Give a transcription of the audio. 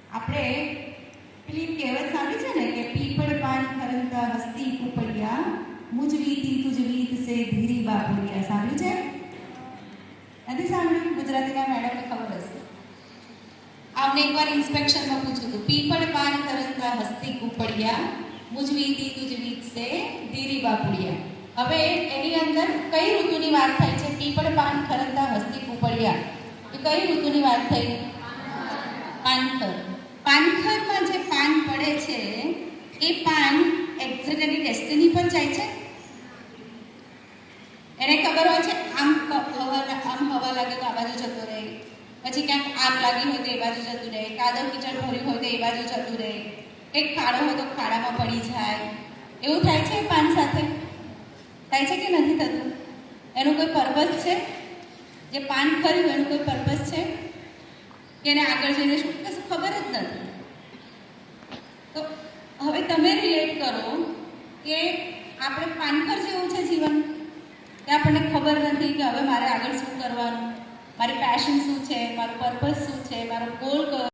આપણે પેલી કહેવત સાંભળી છે ને કે પીપળ પાન ખરંતા હસ્તી કુપડિયા મુજ વીતી તુજ વીત સે ધીરી બાપડિયા. સાંભળ્યું છે? નથી સાંભળ્યું? ગુજરાતીના મેડમને ખબર હશે. આવને એકવાર ઇન્સ્પેક્શનમાં પૂછ્યું હતું, પીપળ પાન ખરંતા હસ્તી કુપડિયા મુજ વીતી તુજ વીત સે ધીરી બાપડિયા. હવે એની અંદર કઈ ઋતુની વાત થાય છે? પીપળ પાન ખરંતા હસ્તી કુપડિયા એ કઈ ઋતુની વાત થઈ? પાનખર. પાનખરમાં જે પાન પડે છે એ પાન એક્ઝેક્ટ એની ડેસ્ટિની પર જાય છે. એને ખબર હોય છે આમ હવા લાગે તો આ બાજુ જતો રહે, પછી ક્યાંક આગ લાગી હોય તો એ બાજુ જતું રહે, કાદવ કીચડ ભર્યું હોય તો એ બાજુ જતું રહે, કંઈક ખાડો હોય તો ખાડામાં પડી જાય. એવું થાય છે પાન સાથે? થાય છે કે નથી થતું? એનું કોઈ પર્પઝ છે? જે પાન ખર્યું એનું કોઈ પર્પઝ છે કે એને આગળ જઈને શું કશું ખબર જ નથી. તો હવે તમે રિલેટ કરો કે આપણે પાનખર જેવું છે જીવન, કે આપણને ખબર નથી કે હવે મારે આગળ શું કરવાનું, મારી પેશન શું છે, મારું પર્પઝ શું છે, મારો ગોલ કયો